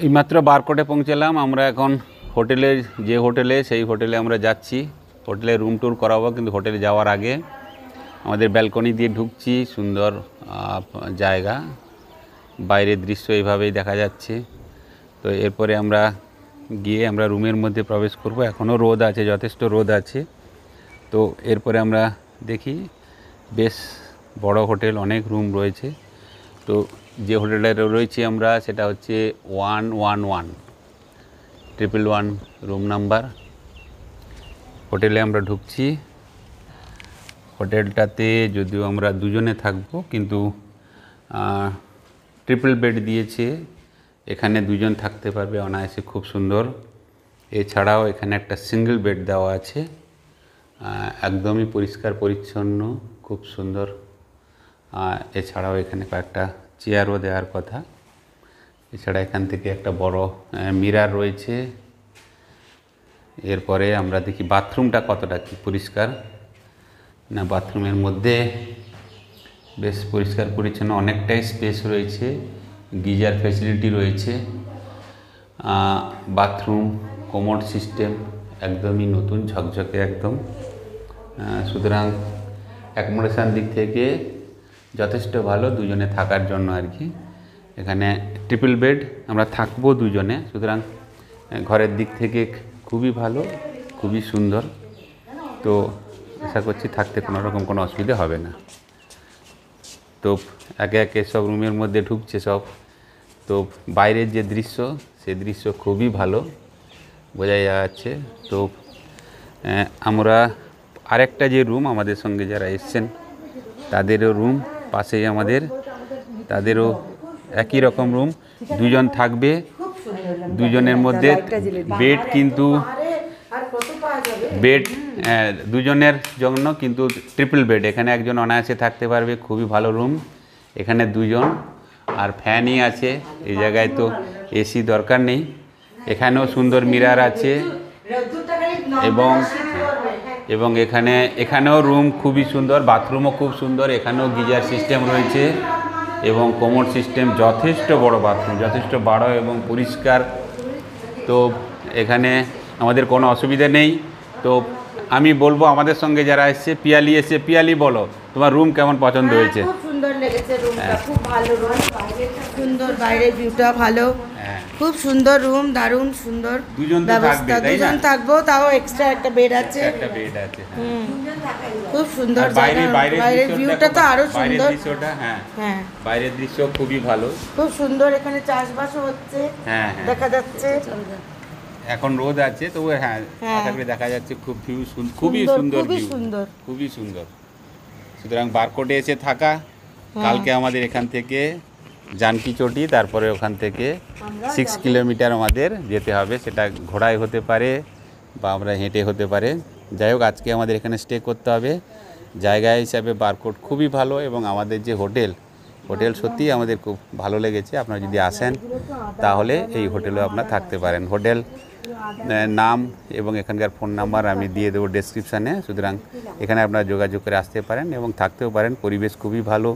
এইমাত্র বারকোটে পৌঁছালাম। আমরা এখন হোটেলে, যে হোটেলে সেই হোটেলে আমরা যাচ্ছি। হোটেলে রুম ট্যুর করাবো, কিন্তু হোটেলে যাওয়ার আগে আমাদের ব্যালকনি দিয়ে ঢুকছি। সুন্দর জায়গা, বাইরের দৃশ্য এইভাবেই দেখা যাচ্ছে। তো এরপরে আমরা গিয়ে আমরা রুমের মধ্যে প্রবেশ করব। এখনও রোদ আছে, যথেষ্ট রোদ আছে। তো এরপরে আমরা দেখি, বেশ বড় হোটেল, অনেক রুম রয়েছে। তো যে হোটেলটা রয়েছে আমরা, সেটা হচ্ছে 111 রুম নাম্বার। হোটেলে আমরা ঢুকছি। হোটেলটাতে যদিও আমরা দুজনে থাকবো, কিন্তু ট্রিপল বেড দিয়েছে, এখানে দুজন থাকতে পারবে অনায়াসে, খুব সুন্দর। এছাড়াও এখানে একটা সিঙ্গেল বেড দেওয়া আছে, একদমই পরিষ্কার পরিচ্ছন্ন, খুব সুন্দর। এছাড়াও এখানে কয়েকটা চেয়ারও দেওয়ার কথা। এছাড়া এখান থেকে একটা বড় মিরর রয়েছে। এরপরে আমরা দেখি বাথরুমটা কতটা কি পরিষ্কার না। বাথরুমের মধ্যে বেশ পরিষ্কার পরিচ্ছন্ন, অনেকটাই স্পেস রয়েছে, গিজার ফ্যাসিলিটি রয়েছে। বাথরুম কমোড সিস্টেম একদমই নতুন, ঝকঝকে একদম। সুতরাং অ্যাকোমোডেশন দিক থেকে যথেষ্ট ভালো দুজনে থাকার জন্য আর কি। এখানে ট্রিপল বেড, আমরা থাকবো দুজনে, সুতরাং ঘরের দিক থেকে খুবই ভালো, খুবই সুন্দর। তো আশা করছি থাকতে কোনো রকম কোনো অসুবিধা হবে না। তো একে একে সব রুমের মধ্যে ঢুকছে সব। তো বাইরের যে দৃশ্য, সে দৃশ্য খুবই ভালো বোঝা যাচ্ছে। তো আমরা আরেকটা যে রুম, আমাদের সঙ্গে যারা এসছেন তাদেরও রুম পাশেই আমাদের, তাদেরও একই রকম রুম, দুজন থাকবে। দুজনের মধ্যে বেড, কিন্তু বেড দুজনের জন্য কিন্তু ট্রিপল বেড। এখানে একজন অনায়াসে থাকতে পারবে, খুবই ভালো রুম। এখানে দুজন, আর ফ্যানই আছে এই জায়গায়, তো এসি দরকার নেই। এখানেও সুন্দর মিরর আছে, এবং এখানেও রুম খুবই সুন্দর, বাথরুমও খুব সুন্দর। এখানেও গিজার সিস্টেম রয়েছে এবং কোমোড সিস্টেম, যথেষ্ট বড় বাথরুম, যথেষ্ট বড় এবং পরিষ্কার। তো এখানে আমাদের কোনো অসুবিধা নেই। তো আমি বলবো আমাদের সঙ্গে যারা এসছে, পিয়ালি বলো তোমার রুম কেমন পছন্দ হয়েছে? খুব সুন্দর লেগেছে রুমটা, খুব ভালো রুম, সুন্দর, বাইরের ভিউটা ভালো, খুব সুন্দর রুম, দারুণ সুন্দর ব্যবস্থা। দুজন থাকবো, তাও এক্সট্রা একটা বেড আছে, খুব সুন্দর জায়গা। বাইরের ভিউটা তো আরো সুন্দর। হ্যাঁ, বাইরের দৃশ্য খুবই ভালো, খুব সুন্দর। এখানে চাষবাসও হচ্ছে, দেখা যাচ্ছে। এখন রোদ আছে, তবু হ্যাঁ আশা করি দেখা যাচ্ছে খুব ভিউ, খুবই সুন্দর, খুবই সুন্দর। সুতরাং বারকোটে এসে থাকা, কালকে আমাদের এখান থেকে জানকী চটি, তারপরে ওখান থেকে 6 কিলোমিটার আমাদের যেতে হবে। সেটা ঘোড়ায় হতে পারে বা আমরা হেঁটে হতে পারে। যাই হোক, আজকে আমাদের এখানে স্টে করতে হবে। জায়গা হিসাবে বারকোট খুবই ভালো, এবং আমাদের যে হোটেল সত্যিই আমাদের খুব ভালো লেগেছে। আপনারা যদি আসেন তাহলে এই হোটেলেও আপনারা থাকতে পারেন। হোটেল নাম এবং এখানকার ফোন নাম্বার আমি দিয়ে দেবো ডেসক্রিপশানে। সুতরাং এখানে আপনারা যোগাযোগ করে আসতে পারেন এবং থাকতেও পারেন। পরিবেশ খুবই ভালো,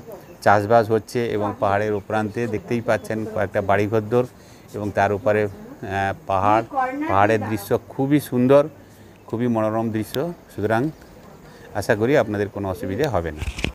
চাষবাস হচ্ছে, এবং পাহাড়ের উপরান্তে দেখতেই পাচ্ছেন কয়েকটা বাড়িঘর, এবং তার উপরে পাহাড়ের দৃশ্য খুবই সুন্দর, খুবই মনোরম দৃশ্য। সুতরাং আশা করি আপনাদের কোনো অসুবিধা হবে না।